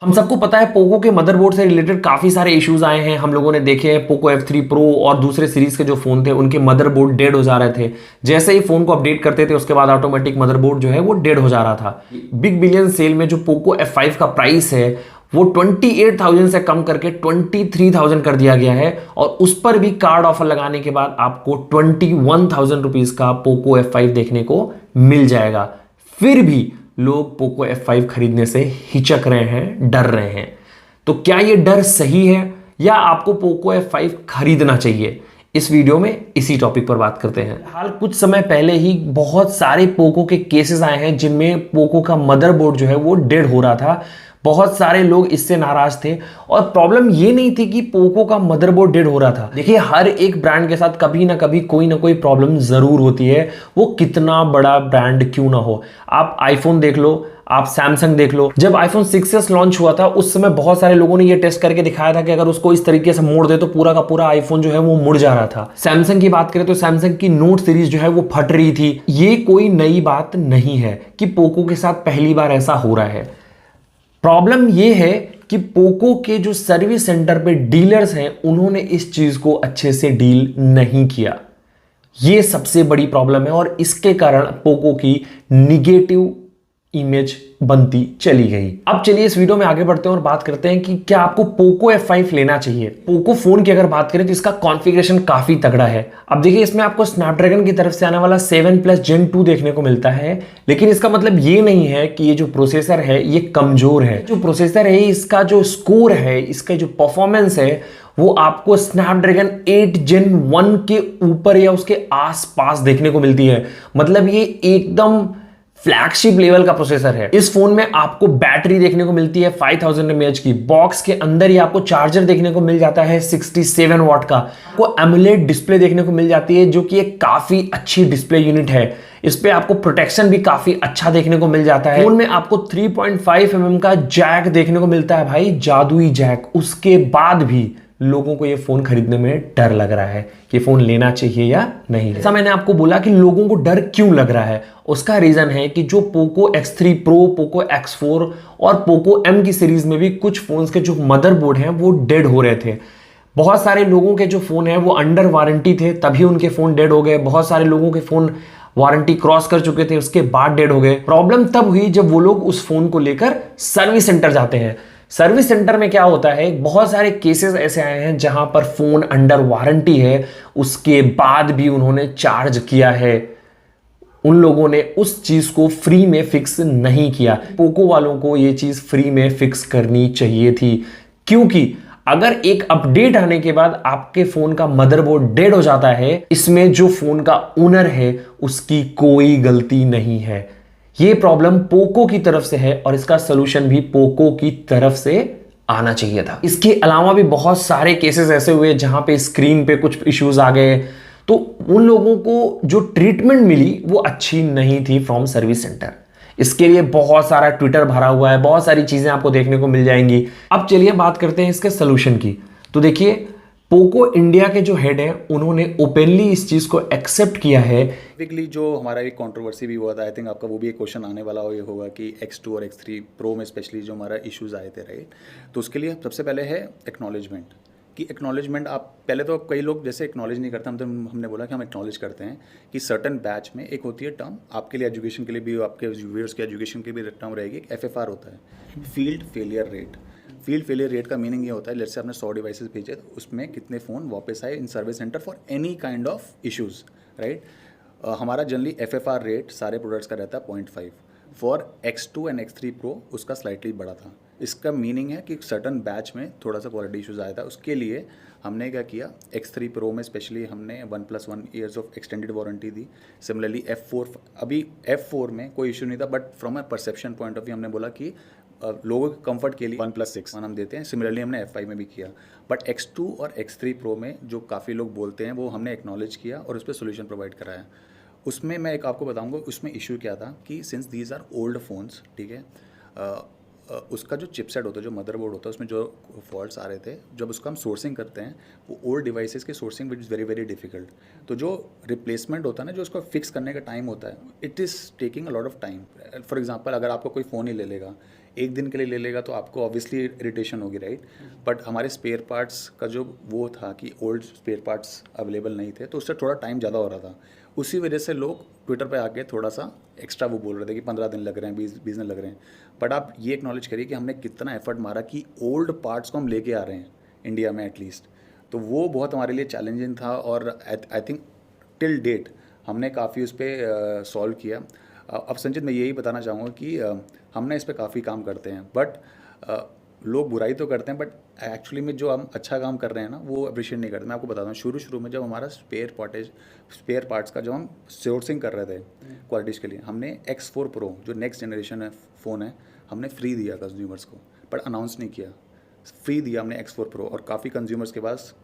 हम सबको पता है पोको के मदरबोर्ड से रिलेटेड काफी सारे इश्यूज आए हैं। हम लोगों ने देखे हैं पोको F3 Pro और दूसरे सीरीज के जो फोन थे उनके मदरबोर्ड डेड हो जा रहे थे। जैसे ही फोन को अपडेट करते थे उसके बाद ऑटोमेटिक मदरबोर्ड जो है वो डेड हो जा रहा था। बिग बिलियन सेल में जो पोको F5 का प्राइस है वो 28,000 से कम करके 23,000 कर दिया गया है और उस पर भी कार्ड ऑफर लगाने के बाद आपको 21,000 रुपीज का पोको F5 देखने को मिल जाएगा। फिर भी लोग पोको F5 खरीदने से हिचक रहे हैं, डर रहे हैं। तो क्या यह डर सही है या आपको पोको F5 खरीदना चाहिए? इस वीडियो में इसी टॉपिक पर बात करते हैं। हाल कुछ समय पहले ही बहुत सारे पोको के केसेस आए हैं जिनमें पोको का मदरबोर्ड जो है वो डेड हो रहा था। बहुत सारे लोग इससे नाराज थे और प्रॉब्लम ये नहीं थी कि पोको का मदरबोर्ड डेड हो रहा था। देखिए, हर एक ब्रांड के साथ कभी ना कभी कोई ना कोई प्रॉब्लम जरूर होती है, वो कितना बड़ा ब्रांड क्यों ना हो। आप आईफोन देख लो, आप सैमसंग देख लो। जब आईफोन 6s लॉन्च हुआ था उस समय बहुत सारे लोगों ने ये टेस्ट करके दिखाया था कि अगर उसको इस तरीके से मोड़ दे तो पूरा का पूरा आईफोन जो है वो मुड़ जा रहा था। सैमसंग की बात करें तो सैमसंग की नोट सीरीज जो है वो फट रही थी। ये कोई नई बात नहीं है कि पोको के साथ पहली बार ऐसा हो रहा है। प्रॉब्लम यह है कि पोको के जो सर्विस सेंटर पे डीलर्स हैं उन्होंने इस चीज को अच्छे से डील नहीं किया। यह सबसे बड़ी प्रॉब्लम है और इसके कारण पोको की निगेटिव इमेज बनती चली गई। अब चलिए इस वीडियो में आगे बढ़ते हैं और बात करते हैं कि क्या आपको पोको F5 लेना चाहिए। पोको फोन की अगर बात करें तो इसका कॉन्फ़िगरेशन काफी तगड़ा है। अब देखिए, इसमें आपको स्नैपड्रैगन की तरफ से आने वाला 7+ Gen 2 देखने को मिलता है, लेकिन इसका मतलब ये नहीं है कि ये जो प्रोसेसर है ये कमजोर है। जो प्रोसेसर है इसका जो स्कोर है, इसका जो परफॉर्मेंस है वो आपको स्नैपड्रैगन 8 Gen 1 के ऊपर या उसके आसपास देखने को मिलती है। मतलब ये एकदम फ्लैगशिप लेवल का प्रोसेसर है। इस फोन में आपको बैटरी देखने को मिलती है 5000 mAh की। बॉक्स के अंदर ही आपको चार्जर देखने को मिल जाता है 67 वॉट का। आपको एमोलेड डिस्प्ले देखने को मिल जाती है जो कि एक काफी अच्छी डिस्प्ले यूनिट है। इस पे आपको प्रोटेक्शन भी काफी अच्छा देखने को मिल जाता है। फोन में आपको 3.5 mm का जैक देखने को मिलता है भाई, जादुई जैक। उसके बाद भी लोगों को ये फोन खरीदने में डर लग रहा है कि फोन लेना चाहिए या नहीं। ऐसा मैंने आपको बोला कि लोगों को डर क्यों लग रहा है। उसका रीजन है कि जो Poco X3 Pro, Poco X4 और पोको M की सीरीज में भी कुछ फोन्स के जो मदरबोर्ड हैं वो डेड हो रहे थे। बहुत सारे लोगों के जो फोन है वो अंडर वारंटी थे तभी उनके फोन डेड हो गए। बहुत सारे लोगों के फोन वारंटी क्रॉस कर चुके थे उसके बाद डेड हो गए। प्रॉब्लम तब हुई जब वो लोग उस फोन को लेकर सर्विस सेंटर जाते हैं। सर्विस सेंटर में क्या होता है, बहुत सारे केसेस ऐसे आए हैं जहां पर फोन अंडर वारंटी है, उसके बाद भी उन्होंने चार्ज किया है। उन लोगों ने उस चीज को फ्री में फिक्स नहीं किया। पोको वालों को यह चीज फ्री में फिक्स करनी चाहिए थी, क्योंकि अगर एक अपडेट आने के बाद आपके फोन का मदरबोर्ड डेड हो जाता है, इसमें जो फोन का ओनर है उसकी कोई गलती नहीं है। ये प्रॉब्लम पोको की तरफ से है और इसका सलूशन भी पोको की तरफ से आना चाहिए था। इसके अलावा भी बहुत सारे केसेस ऐसे हुए जहां पे स्क्रीन पे कुछ इश्यूज आ गए, तो उन लोगों को जो ट्रीटमेंट मिली वो अच्छी नहीं थी फ्रॉम सर्विस सेंटर। इसके लिए बहुत सारा ट्विटर भरा हुआ है, बहुत सारी चीजें आपको देखने को मिल जाएंगी। अब चलिए बात करते हैं इसके सलूशन की। तो देखिए, पोको इंडिया के जो हेड हैं उन्होंने ओपनली इस चीज को एक्सेप्ट किया है। बेसिकली जो हमारा एक कंट्रोवर्सी भी हुआ था, आई थिंक आपका वो भी एक क्वेश्चन आने वाला ये होगा कि X2 और X3 Pro में स्पेशली जो हमारा इश्यूज आए थे, राइट। तो उसके लिए सबसे पहले है एक्नॉलेजमेंट, कि एक्नॉलेजमेंट आप पहले तो कई लोग जैसे एक्नॉलेज नहीं करते, हमने बोला कि हम एक्नॉलेज करते हैं कि सर्टन बैच में एक होती है टर्म, आपके लिए एजुकेशन के लिए भी, आपके व्यूअर्स के एजुकेशन के भी टर्म रहेगी, एक FFR होता है, field failure rate. Field failure rate का मीनिंग ये होता है, जैसे आपने 100 डिवाइसेस भेजे तो उसमें कितने फ़ोन वापस आए in service centre for any kind of issues, right. हमारा जनरली FFR रेट सारे प्रोडक्ट्स का रहता है 0.5। For X2 and X3 Pro उसका स्लाइटली बड़ा था। इसका मीनिंग है कि सर्टन बैच में थोड़ा सा क्वालिटी इश्यूज आया था। उसके लिए हमने क्या किया, X3 Pro में स्पेशली हमने 1+1 years of extended warranty the. Similarly F4, अभी F4 में कोई इशू नहीं था, but from a perception point of view हमने बोला कि लोगों के कंफर्ट के लिए 1+6 हम देते हैं। सिमिलरली हमने F5 में भी किया, बट X2 और X3 Pro में जो काफ़ी लोग बोलते हैं वो हमने एक्नॉलेज किया और उस पर सोल्यूशन प्रोवाइड कराया। उसमें मैं एक आपको बताऊंगा उसमें इशू क्या था कि since these are old phones, ठीक है, उसका जो चिपसेट होता है, जो मदरबोर्ड होता है, उसमें जो फॉल्ट्स आ रहे थे, जब उसका हम सोर्सिंग करते हैं वो ओल्ड डिवाइसेस की sourcing which is very very difficult. तो जो रिप्लेसमेंट होता है ना, जो उसको फिक्स करने का टाइम होता है, it is taking a lot of time. For example अगर आपको कोई फ़ोन ही ले लेगा, एक दिन के लिए ले लेगा तो आपको ऑब्वियसली इरिटेशन होगी, राइट। बट हमारे स्पेयर पार्ट्स का जो वो था कि ओल्ड स्पेयर पार्ट्स अवेलेबल नहीं थे, तो उससे थोड़ा टाइम ज़्यादा हो रहा था। उसी वजह से लोग ट्विटर पे आके थोड़ा सा एक्स्ट्रा वो बोल रहे थे कि 15 दिन लग रहे हैं, 20 दिन लग रहे हैं। बट आप ये एक्नॉलेज करिए कि हमने कितना एफर्ट मारा कि ओल्ड पार्ट्स को हम लेके आ रहे हैं इंडिया में एटलीस्ट। तो वो बहुत हमारे लिए चैलेंजिंग था और आई थिंक टिल डेट हमने काफ़ी उस पर सॉल्व किया। अब संचित मैं यही बताना चाहूँगा कि हमने इस पर काफ़ी काम करते हैं, बट लोग बुराई तो करते हैं, बट एक्चुअली में जो हम अच्छा काम कर रहे हैं ना वो अप्रिशिएट नहीं करते। मैं आपको बताता हूँ, शुरू में जब हमारा स्पेयर पार्ट्स का जब हम सोर्सिंग कर रहे थे क्वालिटीज़ के लिए, हमने X4 Pro जो नेक्स्ट जनरेशन है फ़ोन है, हमने फ्री दिया कंज्यूमर्स को, बट अनाउंस नहीं किया। फ्री दिया हमने X4 Pro और काफ़ी कंज्यूमर्स के पास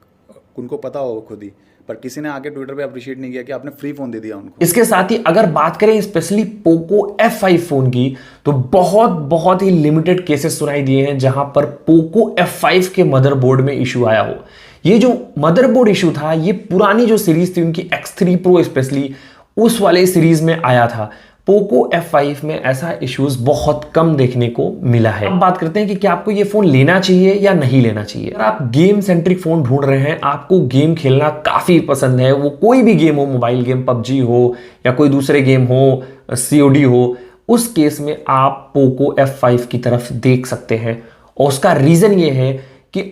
उनको पता हो खुद ही, पर किसी ने आके ट्विटर पे अप्रिशिएट नहीं किया कि आपने फ्री फोन दे दिया उनको। इसके साथ ही अगर बात करें स्पेशली पोको F5 फोन की, तो बहुत ही लिमिटेड केसेस सुनाई दिए हैं जहां पर पोको F5 के मदरबोर्ड में इशू आया हो। ये जो मदरबोर्ड इशू था, ये पुरानी जो सीरीज थी उनकी X3 Pro स्पेशली, उस वाले सीरीज में आया था। पोको F5 में ऐसा इश्यूज बहुत कम देखने को मिला है। अब बात करते हैं कि क्या आपको ये फोन लेना चाहिए या नहीं लेना चाहिए। अगर आप गेम सेंट्रिक फोन ढूंढ रहे हैं, आपको गेम खेलना काफी पसंद है, वो कोई भी गेम हो, मोबाइल गेम PUBG हो या कोई दूसरे गेम हो, COD हो, उस केस में आप पोको F5 की तरफ देख सकते हैं। और उसका रीजन ये है कि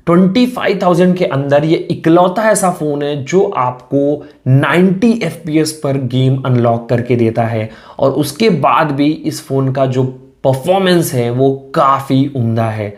25,000 के अंदर ये इकलौता ऐसा फोन है जो आपको 90 FPS पर गेम अनलॉक करके देता है, और उसके बाद भी इस फोन का जो परफॉर्मेंस है वो काफ़ी उम्दा है।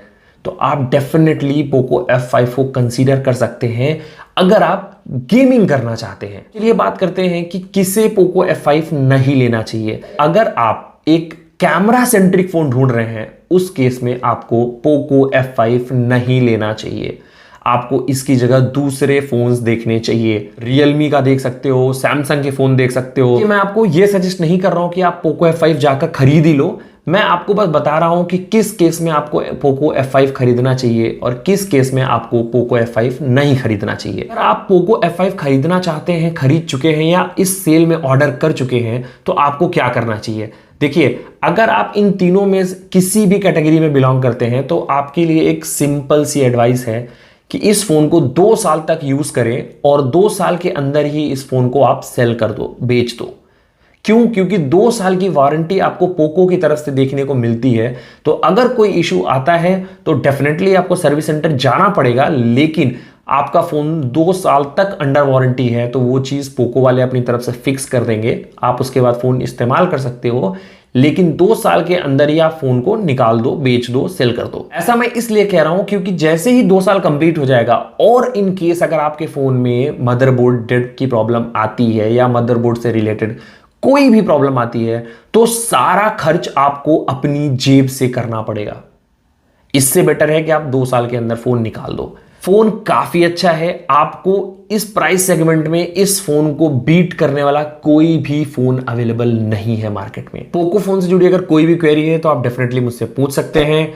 तो आप डेफिनेटली पोको F5 को कंसीडर कर सकते हैं अगर आप गेमिंग करना चाहते हैं। चलिए बात करते हैं कि किसे पोको F5 नहीं लेना चाहिए। अगर आप एक कैमरा सेंट्रिक फोन ढूंढ रहे हैं, उस केस में आपको पोको F5 नहीं लेना चाहिए। आपको इसकी जगह दूसरे फोन्स देखने चाहिए। रियलमी का देख सकते हो, सैमसंग के फोन देख सकते हो। मैं आपको यह सजेस्ट नहीं कर रहा हूं कि आप पोको F5 जाकर खरीद ही लो। मैं आपको बस बता रहा हूं कि किस केस में आपको पोको F5 खरीदना चाहिए और किस केस में आपको पोको F5 नहीं खरीदना चाहिए। अगर आप पोको F5 खरीदना चाहते हैं, खरीद चुके हैं या इस सेल में ऑर्डर कर चुके हैं, तो आपको क्या करना चाहिए। देखिए, अगर आप इन तीनों में किसी भी कैटेगरी में बिलोंग करते हैं, तो आपके लिए एक सिंपल सी एडवाइस है कि इस फोन को 2 साल तक यूज करें और 2 साल के अंदर ही इस फोन को आप सेल कर दो, बेच दो। क्यों? क्योंकि 2 साल की वारंटी आपको पोको की तरफ से देखने को मिलती है। तो अगर कोई इशू आता है तो डेफिनेटली आपको सर्विस सेंटर जाना पड़ेगा, लेकिन आपका फोन 2 साल तक अंडर वारंटी है, तो वो चीज पोको वाले अपनी तरफ से फिक्स कर देंगे। आप उसके बाद फोन इस्तेमाल कर सकते हो, लेकिन 2 साल के अंदर ही आप फोन को निकाल दो, बेच दो, सेल कर दो। ऐसा मैं इसलिए कह रहा हूं क्योंकि जैसे ही 2 साल कंप्लीट हो जाएगा और इन केस अगर आपके फोन में मदरबोर्ड डेड की प्रॉब्लम आती है या मदरबोर्ड से रिलेटेड कोई भी प्रॉब्लम आती है, तो सारा खर्च आपको अपनी जेब से करना पड़ेगा। इससे बेटर है कि आप 2 साल के अंदर फोन निकाल दो। फोन काफी अच्छा है। आपको इस प्राइस सेगमेंट में इस फोन को बीट करने वाला कोई भी फोन अवेलेबल नहीं है मार्केट में। पोको फोन से जुड़ी अगर कोई भी क्वेरी है तो आप डेफिनेटली मुझसे पूछ सकते हैं।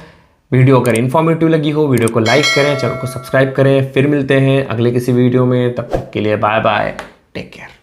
वीडियो अगर इंफॉर्मेटिव लगी हो, वीडियो को लाइक करें, चैनल को सब्सक्राइब करें। फिर मिलते हैं अगले किसी वीडियो में, तब तक के लिए बाय बाय, टेक केयर।